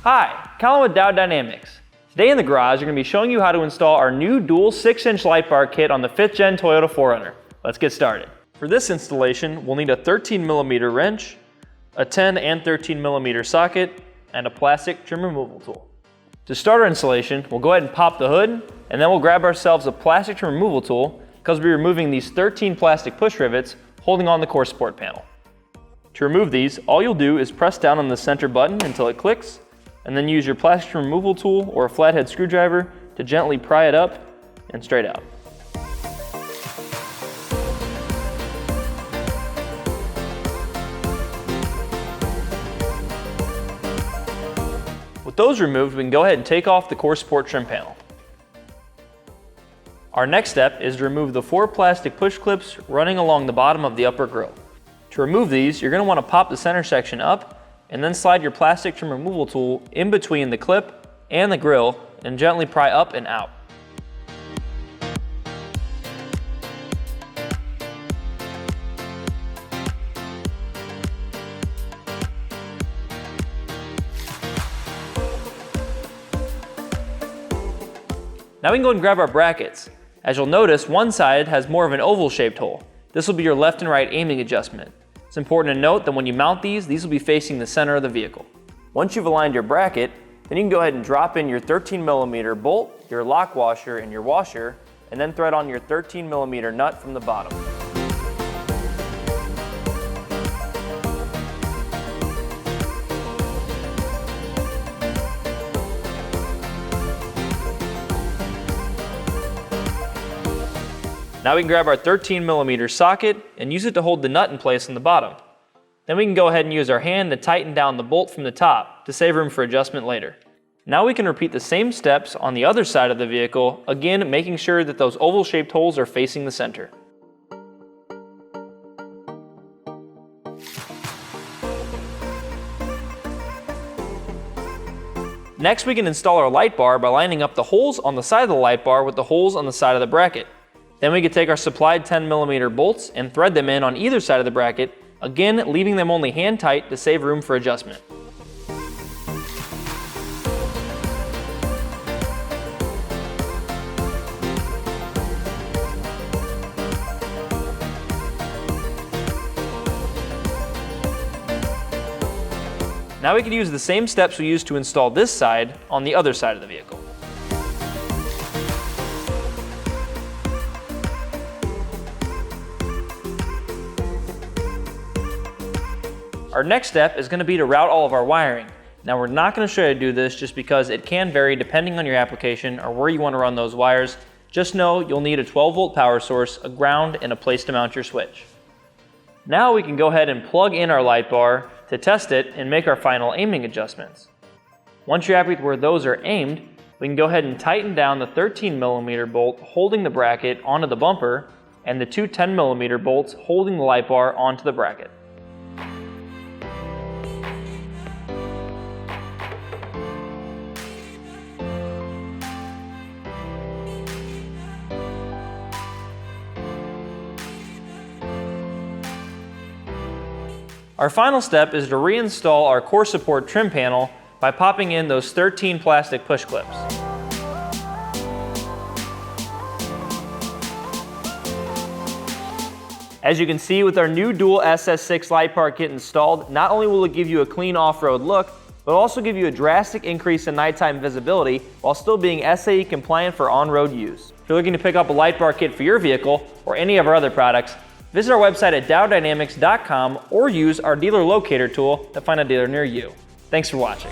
Hi, Colin with Diode Dynamics. Today in the garage, we're going to be showing you how to install our new dual 6-inch Lightbar Kit on the 5th gen Toyota 4Runner. Let's get started. For this installation, we'll need a 13mm wrench, a 10 and 13mm socket, and a plastic trim removal tool. To start our installation, we'll go ahead and pop the hood, and then we'll grab ourselves a plastic trim removal tool because we'll be removing these 13 plastic push rivets holding on the core support panel. To remove these, all you'll do is press down on the center button until it clicks, and then use your plastic trim removal tool or a flathead screwdriver to gently pry it up and straight out. With those removed, we can go ahead and take off the core support trim panel. Our next step is to remove the 4 plastic push clips running along the bottom of the upper grille. To remove these, you're going to want to pop the center section up and then slide your plastic trim removal tool in between the clip and the grille and gently pry up and out. Now we can go and grab our brackets. As you'll notice, one side has more of an oval-shaped hole. This will be your left and right aiming adjustment. It's important to note that when you mount these will be facing the center of the vehicle. Once you've aligned your bracket, then you can go ahead and drop in your 13mm bolt, your lock washer, and your washer, and then thread on your 13mm nut from the bottom. Now we can grab our 13mm socket and use it to hold the nut in place on the bottom. Then we can go ahead and use our hand to tighten down the bolt from the top to save room for adjustment later. Now we can repeat the same steps on the other side of the vehicle, again making sure that those oval-shaped holes are facing the center. Next we can install our light bar by lining up the holes on the side of the light bar with the holes on the side of the bracket. Then we could take our supplied 10mm bolts and thread them in on either side of the bracket, again leaving them only hand tight to save room for adjustment. Now we can use the same steps we used to install this side on the other side of the vehicle. Our next step is going to be to route all of our wiring. Now we're not going to show you how to do this just because it can vary depending on your application or where you want to run those wires. Just know you'll need a 12-volt power source, a ground, and a place to mount your switch. Now we can go ahead and plug in our light bar to test it and make our final aiming adjustments. Once you're happy with where those are aimed, we can go ahead and tighten down the 13mm bolt holding the bracket onto the bumper and the 2 10mm bolts holding the light bar onto the bracket. Our final step is to reinstall our core support trim panel by popping in those 13 plastic push clips. As you can see with our new dual SS6 Lightbar Kit installed, not only will it give you a clean off-road look, but it'll also give you a drastic increase in nighttime visibility while still being SAE compliant for on-road use. If you're looking to pick up a Lightbar Kit for your vehicle or any of our other products, visit our website at diodedynamics.com or use our dealer locator tool to find a dealer near you. Thanks for watching.